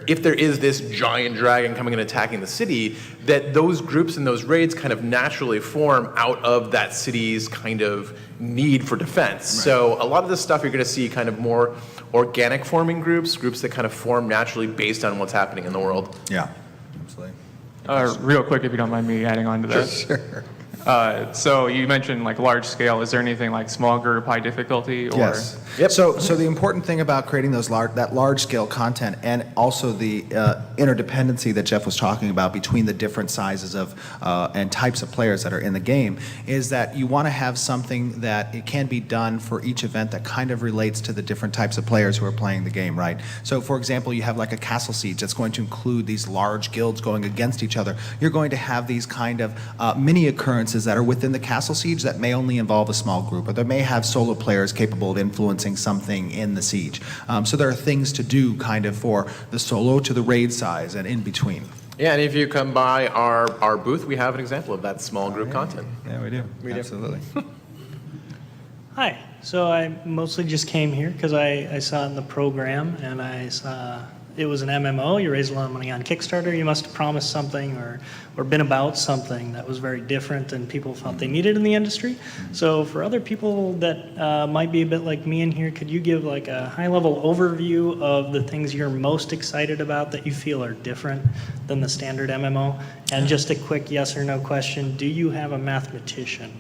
if there is this giant dragon coming and attacking the city, that those groups and those raids kind of naturally form out of that city's kind of need for defense. Right. So a lot of this stuff you're going to see kind of more organic forming groups that kind of form naturally based on what's happening in the world. Yeah, absolutely. Real quick, if you don't mind me adding on to that. Sure. So you mentioned like large scale. Is there anything like small group, high difficulty? Or? Yes. Yep. So the important thing about creating that large scale content, and also the interdependency that Jeff was talking about between the different sizes of and types of players that are in the game, is that you want to have something that it can be done for each event that kind of relates to the different types of players who are playing the game, right? So for example, you have like a castle siege that's going to include these large guilds going against each other. You're going to have these kind of mini occurrences that are within the castle siege that may only involve a small group, or they may have solo players capable of influencing something in the siege. So there are things to do kind of for the solo to the raid size and in between. Yeah, and if you come by our booth, we have an example of that small group content. Yeah, we do. Absolutely. Hi. So I mostly just came here because I saw it in the program, and I saw it was an MMO. You raised a lot of money on Kickstarter. You must have promised something or been about something that was very different than people felt they needed in the industry. So for other people that might be a bit like me in here, could you give like a high-level overview of the things you're most excited about that you feel are different than the standard MMO? And just a quick yes or no question, do you have a mathematician?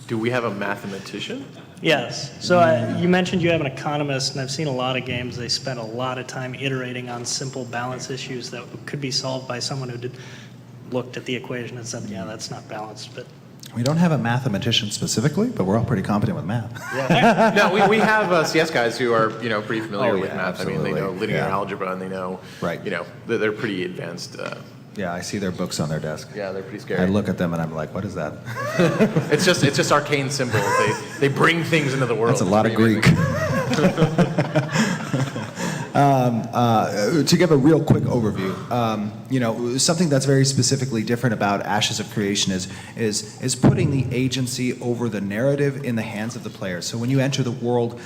Do we have a mathematician? Yes. So you mentioned you have an economist, and I've seen a lot of games. They spend a lot of time iterating on simple balance issues that could be solved by someone who looked at the equation and said, yeah, that's not balanced. But We don't have a mathematician specifically, but we're all pretty competent with math. Yeah. No, we have CS guys who are pretty familiar with math. Absolutely. I mean, they know linear algebra, and they know they're pretty advanced. Yeah, I see their books on their desk. Yeah, they're pretty scary. I look at them and I'm like, what is that? It's just arcane symbols. They bring things into the world. That's a lot of Greek. To give a real quick overview, something that's very specifically different about Ashes of Creation is putting the agency over the narrative in the hands of the player. So when you enter the world,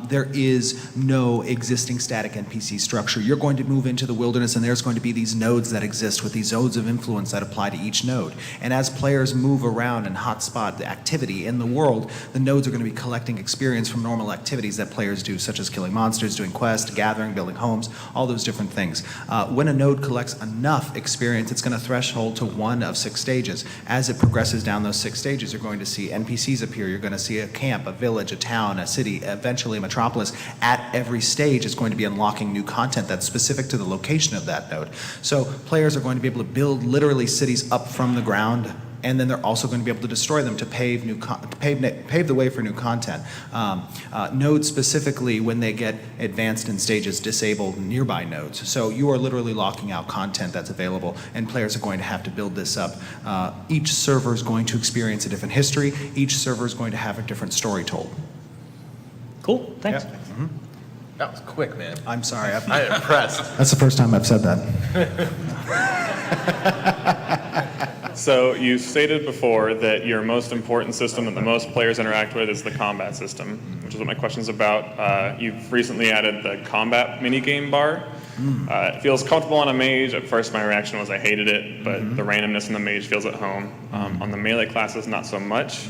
there is no existing static NPC structure. You're going to move into the wilderness, and there's going to be these nodes that exist with these zones of influence that apply to each node. And as players move around and hotspot the activity in the world, the nodes are going to be collecting experience from normal activities that players do, such as killing monsters, doing quests, gathering, building homes, all those different things. When a node collects enough experience, it's going to threshold to 1 of 6 stages. As it progresses down those 6 stages, you're going to see NPCs appear. You're going to see a camp, a village, a town, a city, eventually a metropolis. At every stage is going to be unlocking new content that's specific to the location of that node. So players are going to be able to build literally cities up from the ground, and then they're also going to be able to destroy them to pave the way for new content. Nodes specifically, when they get advanced in stages, disable nearby nodes. So you are literally locking out content that's available, and players are going to have to build this up. Each server is going to experience a different history. Each server is going to have a different story told. Cool, thanks. Yep. That was quick, man. I'm sorry. I'm impressed. That's the first time I've said that. So you stated before that your most important system that the most players interact with is the combat system, which is what my question is about. You've recently added the combat minigame bar. It feels comfortable on a mage. At first my reaction was I hated it, but the randomness in the mage feels at home. On the melee classes, not so much.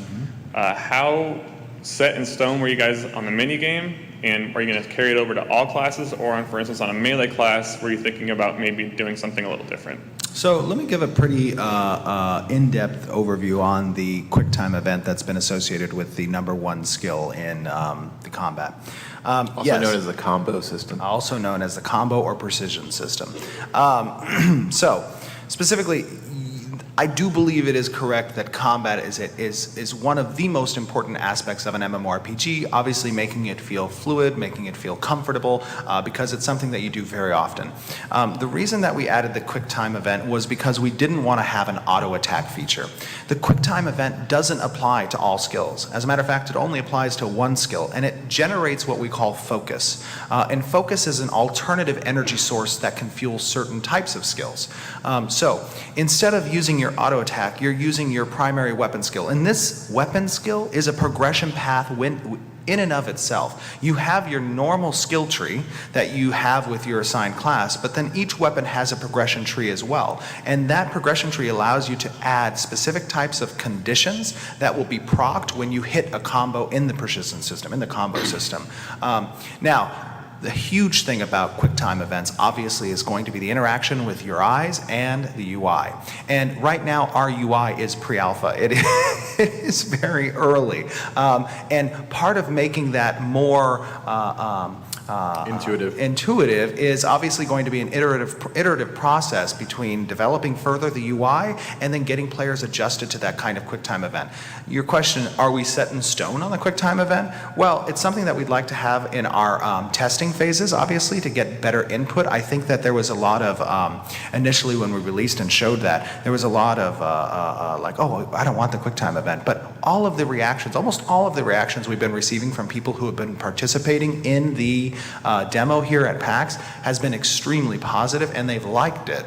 How set in stone were you guys on the minigame? And are you going to carry it over to all classes, or for instance on a melee class, were you thinking about maybe doing something a little different? So let me give a pretty in-depth overview on the QuickTime event that's been associated with the #1 skill in the combat. Also known as the combo system. Also known as the combo or precision system. So specifically, I do believe it is correct that combat is one of the most important aspects of an MMORPG, obviously making it feel fluid, making it feel comfortable, because it's something that you do very often. The reason that we added the QuickTime event was because we didn't want to have an auto attack feature. The QuickTime event doesn't apply to all skills. As a matter of fact, it only applies to one skill, and it generates what we call focus. And focus is an alternative energy source that can fuel certain types of skills. So instead of using your auto attack, you're using your primary weapon skill. And this weapon skill is a progression path in and of itself. You have your normal skill tree that you have with your assigned class, but then each weapon has a progression tree as well. And that progression tree allows you to add specific types of conditions that will be procced when you hit a combo in the precision system, in the combo system. Now, the huge thing about QuickTime events obviously is going to be the interaction with your eyes and the UI. And right now our UI is pre-alpha. It is very early. And part of making that more intuitive is obviously going to be an iterative process between developing further the UI and then getting players adjusted to that kind of QuickTime event. Your question, are we set in stone on the QuickTime event? Well, it's something that we'd like to have in our testing phases, obviously, to get better input. I think that there was a lot of, initially when we released and showed that, there was a lot of like, oh, I don't want the QuickTime event. But all of the reactions, almost all of the reactions we've been receiving from people who have been participating in the demo here at PAX has been extremely positive, and they've liked it.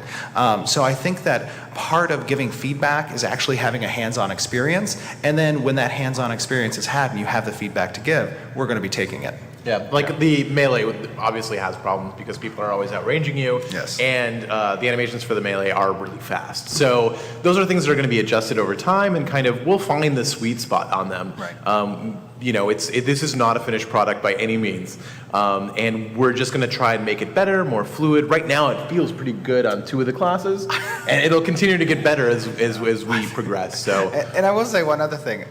So I think that part of giving feedback is actually having a hands-on experience, and then when that hands-on experience is had and you have the feedback to give, we're going to be taking it. Yeah, like the melee obviously has problems because people are always outranging you. Yes. And the animations for the melee are really fast. So those are things that are going to be adjusted over time, and kind of we'll find the sweet spot on them. Right. You know, this is not a finished product by any means, and we're just going to try and make it better, more fluid. Right now, it feels pretty good on 2 of the classes, and it'll continue to get better as we progress. So, and I will say one other thing.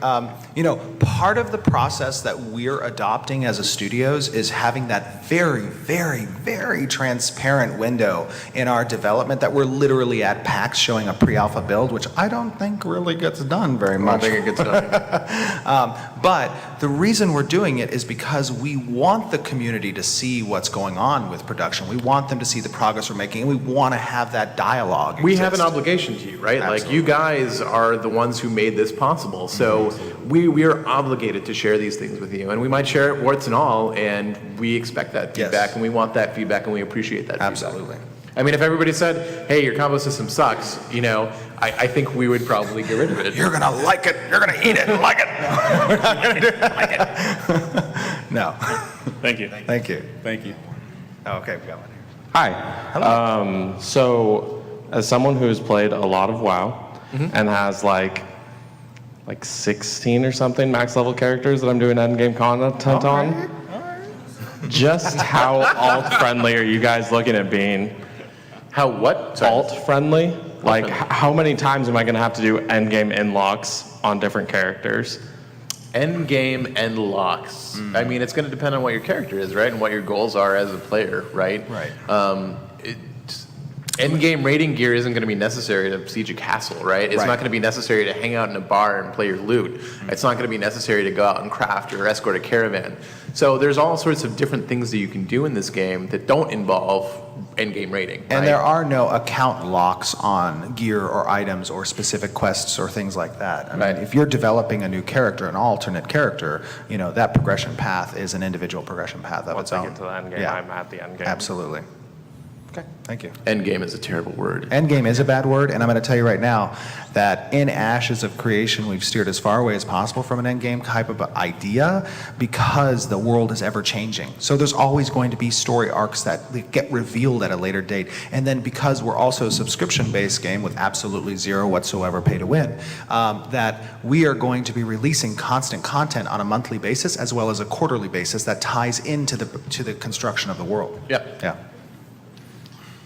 You know, part of the process that we're adopting as a studios is having that very, very, very transparent window in our development that we're literally at PAX showing a pre-alpha build, which I don't think really gets done very much. I don't think it gets done. But the reason we're doing it is because we want the community to see what's going on with production. We want them to see the progress we're making, and we want to have that dialogue We have an exist. obligation to you, right? Like, Absolutely. you guys are the ones who made this possible. So we are obligated to share these things with you. And we might share it warts and all, and we expect that Yes. feedback, and we want that feedback, and we appreciate that Absolutely. feedback. I mean, if everybody said, hey, your combo system sucks, you know, I think we would probably get rid of it. You're gonna like it. You're gonna eat it. Like it. No, we're not gonna do it. Like it. No. Thank you. Thank you. Thank you. Okay, we got one here. Hi. So, as someone who's played a lot of WoW and has like 16 or something max level characters that I'm doing endgame content on, just how alt friendly are you guys looking at being? How what? Sorry. Alt friendly? Like, how many times am I going to have to do endgame in-locks on different characters? End game and locks. I mean, it's going to depend on what your character is, right, and what your goals are as a player, right? Right. End game raiding gear isn't going to be necessary to siege a castle, right? It's Right. not going to be necessary to hang out in a bar and play your loot. It's not going to be necessary to go out and craft or escort a caravan. So there's all sorts of different things that you can do in this game that don't involve end game raiding. And right? there are no account locks on gear or items or specific quests or things like that. I mean, Right. if you're developing a new character, an alternate character, you know, that progression path is an individual progression path of Once its I own. get to the end game, Yeah. I'm at the end game. Absolutely. Okay, thank you. End game is a terrible word. Endgame is a bad word, and I'm going to tell you right now that in Ashes of Creation, we've steered as far away as possible from an endgame type of idea because the world is ever changing. So there's always going to be story arcs that get revealed at a later date. And then because we're also a subscription-based game with absolutely zero whatsoever pay to win, that we are going to be releasing constant content on a monthly basis as well as a quarterly basis that ties into the construction of the world. Yep. Yeah.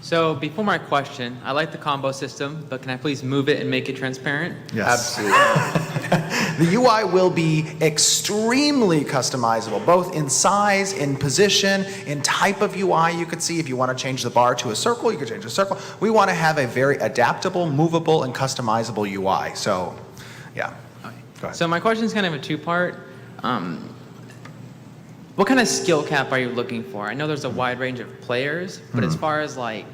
So before my question, I like the combo system, but can I please move it and make it transparent? Yes. Absolutely. The UI will be extremely customizable, both in size, in position, in type of UI you could see. If you want to change the bar to a circle, you could change a circle. We want to have a very adaptable, movable, and customizable UI. So, yeah. Go ahead. So my question is kind of a two-part. What kind of skill cap are you looking for? I know there's a wide range of players, but as far as like,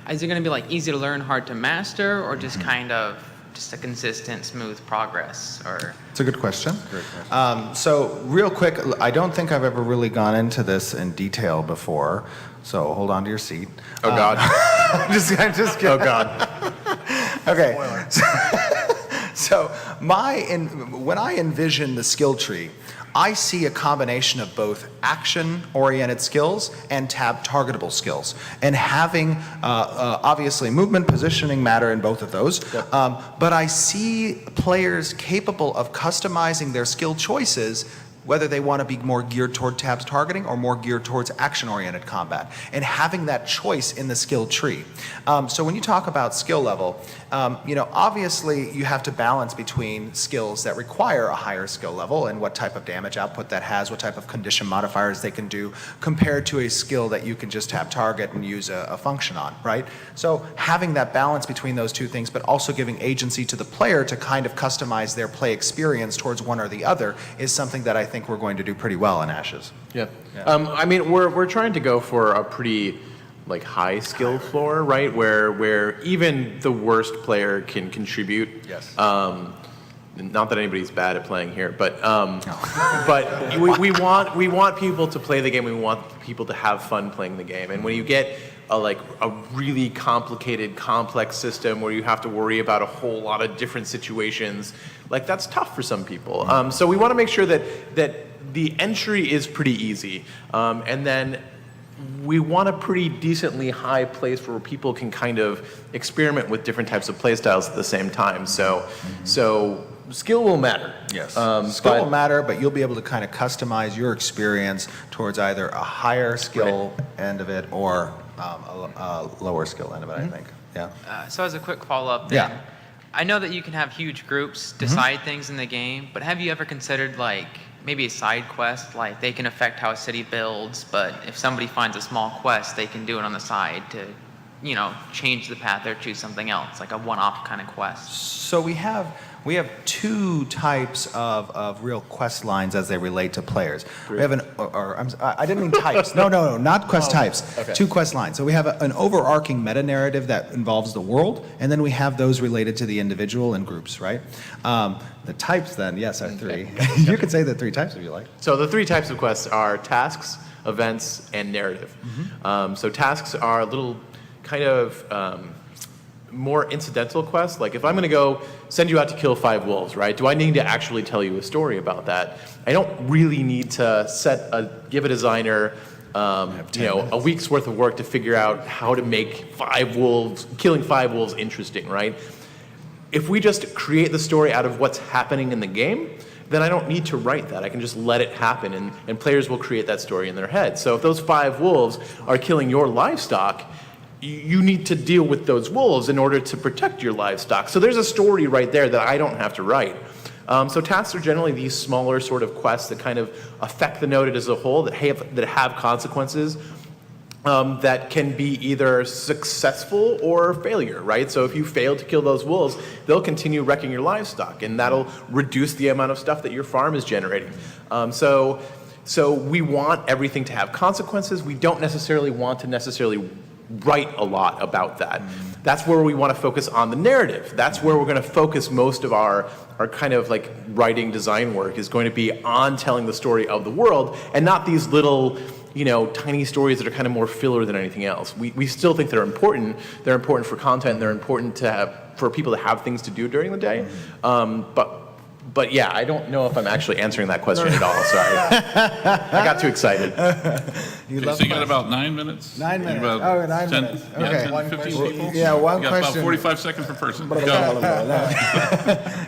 is it going to be like easy to learn, hard to master, or just kind of just a consistent, smooth progress? Or It's a good question. So real quick, I don't think I've ever really gone into this in detail before, so hold on to your seat. Oh, God. I'm just kidding. Oh, God. Okay. So when I envision the skill tree, I see a combination of both action-oriented skills and targetable skills. And having, obviously, movement, positioning matter in both of those. But I see players capable of customizing their skill choices, whether they want to be more geared toward tabs targeting or more geared towards action-oriented combat, and having that choice in the skill tree. So when you talk about skill level, obviously you have to balance between skills that require a higher skill level and what type of damage output that has, what type of condition modifiers they can do, compared to a skill that you can just tab target and use a function on, right? So having that balance between those two things, but also giving agency to the player to kind of customize their play experience towards one or the other is something that I think we're going to do pretty well in Ashes. Yeah. I mean, we're trying to go for a pretty like high skill floor, right? Where even the worst player can contribute. Yes. Not that anybody's bad at playing here, but but we want people to play the game. We want people to have fun playing the game. And when you get a really complicated, complex system where you have to worry about a whole lot of different situations, like that's tough for some people. So we want to make sure that the entry is pretty easy, and then we want a pretty decently high place where people can kind of experiment with different types of play styles at the same time. So skill will matter. Yes. Skill will matter, but you'll be able to kind of customize your experience towards either a higher skill end of it or a lower skill end of it, I think. Yeah. so as a quick follow-up then, Yeah. I know that you can have huge groups decide things in the game, but have you ever considered like maybe a side quest, like they can affect how a city builds, but if somebody finds a small quest, they can do it on the side to, change the path or choose something else, like a one-off kind of quest? So we we have two types of real quest lines as they relate to players. We have I didn't mean types. No, not quest types. Okay. Two quest lines. So we have an overarching meta narrative that involves the world, and then we have those related to the individual and groups, right? The types then, yes, are three. You could say the three types if you like. So the three types of quests are tasks, events, and narrative. So tasks are a little kind of more incidental quests. Like if I'm going to go send you out to kill 5 wolves, right? Do I need to actually tell you a story about that? I don't really need to give a designer a week's worth of work to figure out how to make killing 5 wolves interesting, right? If we just create the story out of what's happening in the game, then I don't need to write that. I can just let it happen, and players will create that story in their head. So if those 5 wolves are killing your livestock, you need to deal with those wolves in order to protect your livestock. So there's a story right there that I don't have to write. So tasks are generally these smaller sort of quests that kind of affect the node as a whole, that have consequences. That can be either successful or failure, right? So if you fail to kill those wolves, they'll continue wrecking your livestock, and that'll reduce the amount of stuff that your farm is generating. So we want everything to have consequences. We don't necessarily want to write a lot about that. That's where we want to focus on the narrative. That's where we're going to focus most of our kind of like writing design work is going to be on telling the story of the world, and not these little tiny stories that are kind of more filler than anything else. We still think they're important. They're important for content. They're important for people to have things to do during the day. But yeah, I don't know if I'm actually answering that question at all. Sorry. I got too excited. So you got about 9 minutes? 9 minutes. About 9 10, minutes. Yeah, Okay. 10, 15 people? Yeah, one You got question. about 45 seconds per person. Go.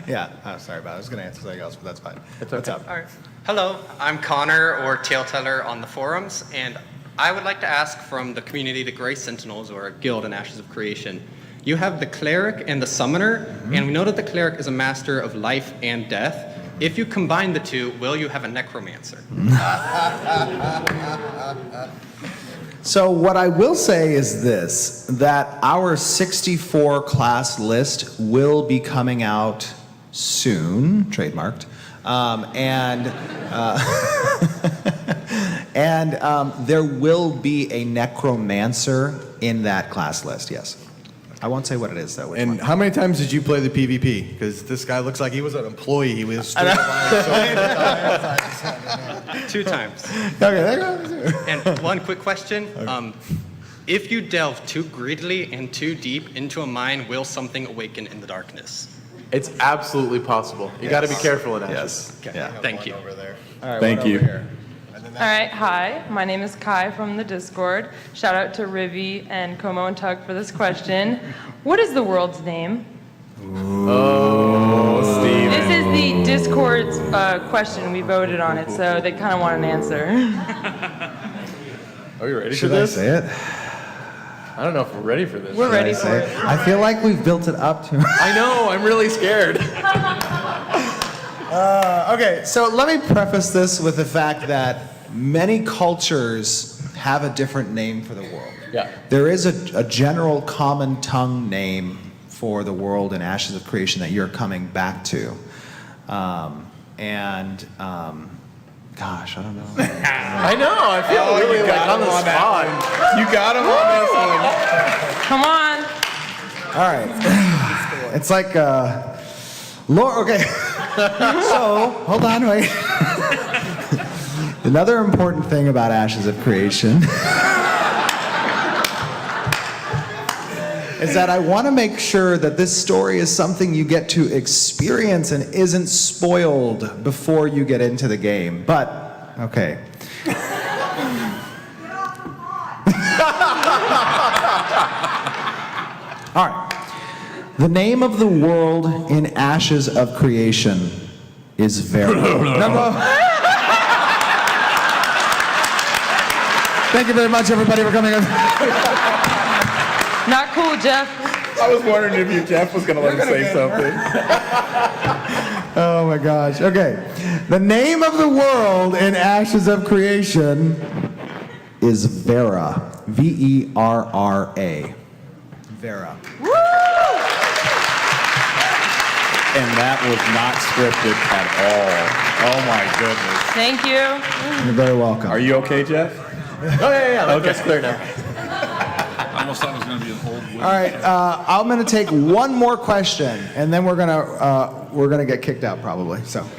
Yeah, sorry about it. I was going to answer something else, but that's fine. What's up? All right. Hello, I'm Connor, or Taleteller on the forums, and I would like to ask from the community, the Grey Sentinels, or Guild in Ashes of Creation. You have the Cleric and the Summoner, and we know that the Cleric is a master of life and death. If you combine the two, will you have a Necromancer? So what I will say is this, that our 64 class list will be coming out soon, trademarked, and there will be a Necromancer in that class list, yes. I won't say what it is, though. And how many times did you play the PvP? Because this guy looks like he was an employee. He was still 2 times. Okay, there you go. And one quick question. If you delve too greedily and too deep into a mine, will something awaken in the darkness? It's absolutely possible. You got to be careful in that. Yes. Okay. Yeah. Thank you. Over there. All right, Thank one you. over here. All right, hi, my name is Kai from the Discord. Shout out to Rivi and Como and Tug for this question. What is the world's name? Oh, Steve. This is the Discord's question. We voted on it, so they kind of want an answer. Are you ready Should for I this? say it? I don't know if we're ready for this. We're ready Should for I it. say I feel like we've built it up to. I know, I'm really scared. Okay, so let me preface this with the fact that many cultures have a different name for the world. Yeah. There is a general common tongue name for the world in Ashes of Creation that you're coming back to. Gosh, I don't know. I know, I feel really like on the spot. You got him on this one. Come on. All right. It's like, Lord, okay. So, hold on, wait. Another important thing about Ashes of Creation is that I want to make sure that this story is something you get to experience and isn't spoiled before you get into the game. But, okay. All right. The name of the world in Ashes of Creation is Vera. Thank you very much, everybody, for coming in. Not cool, Jeff. I was wondering if Jeff was going to let him say something. Oh my gosh. Okay. The name of the world in Ashes of Creation is Vera. V-E-R-R-A. Vera. And that was not scripted at all. Oh my goodness. Thank you. You're very welcome. Are you okay, Jeff? Oh, yeah, okay. That's clear now. I almost thought it was going to be an old woman. All right, I'm going to take one more question, and then we're gonna get kicked out probably. So, All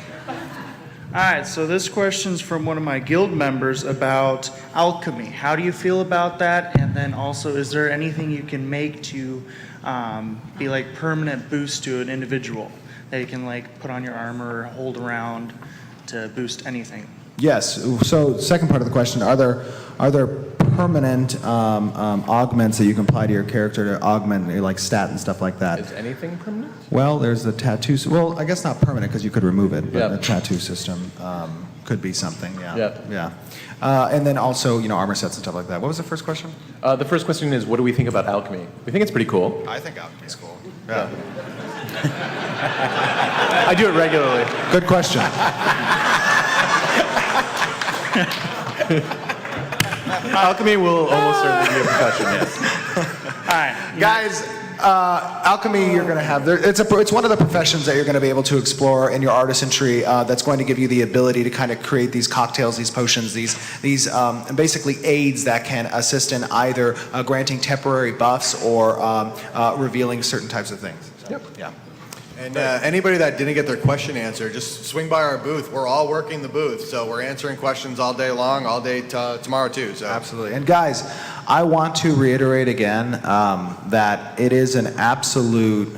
right, so this question's from one of my guild members about alchemy. How do you feel about that? And then also, is there anything you can make to be like permanent boost to an individual that you can like put on your armor or hold around to boost anything? yes. So, second part of the question: Are there permanent augments that you can apply to your character to augment your like stat and stuff like that? Is anything permanent? Well, there's the tattoo. Well, I guess not permanent because you could remove it, but Yeah. the tattoo system could be something. Yeah. Yep. Yeah. And then also, armor sets and stuff like that. What was the first question? The first question is, what do we think about alchemy? We think it's pretty cool. I think alchemy is cool. Yeah. I do it regularly. Good question. Alchemy will almost certainly be a profession, yes. All right, guys. Alchemy, you're going to have. It's one of the professions that you're going to be able to explore in your artisanry. That's going to give you the ability to kind of create these cocktails, these potions, these basically aids that can assist in either granting temporary buffs or revealing certain types of things. So, Yep. Yeah. And anybody that didn't get their question answered, just swing by our booth. We're all working the booth, so we're answering questions all day long, all day tomorrow too. So Absolutely. And guys, I want to reiterate again that it is an absolute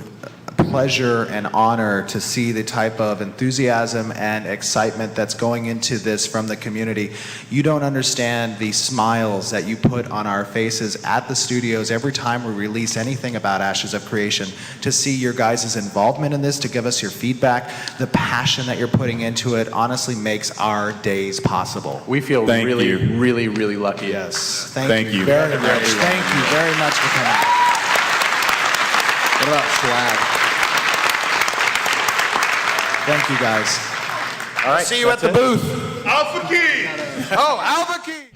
pleasure and honor to see the type of enthusiasm and excitement that's going into this from the community. You don't understand the smiles that you put on our faces at the studios every time we release anything about Ashes of Creation. To see your guys' involvement in this, to give us your feedback, the passion that you're putting into it honestly makes our days possible. We feel really lucky. Yes. Thank you. Very much. Thank you very much for coming. What about swag? Thank you, guys. All right. See you at the booth. Alpha Key. Oh, Alpha Key.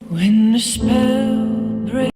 When the spell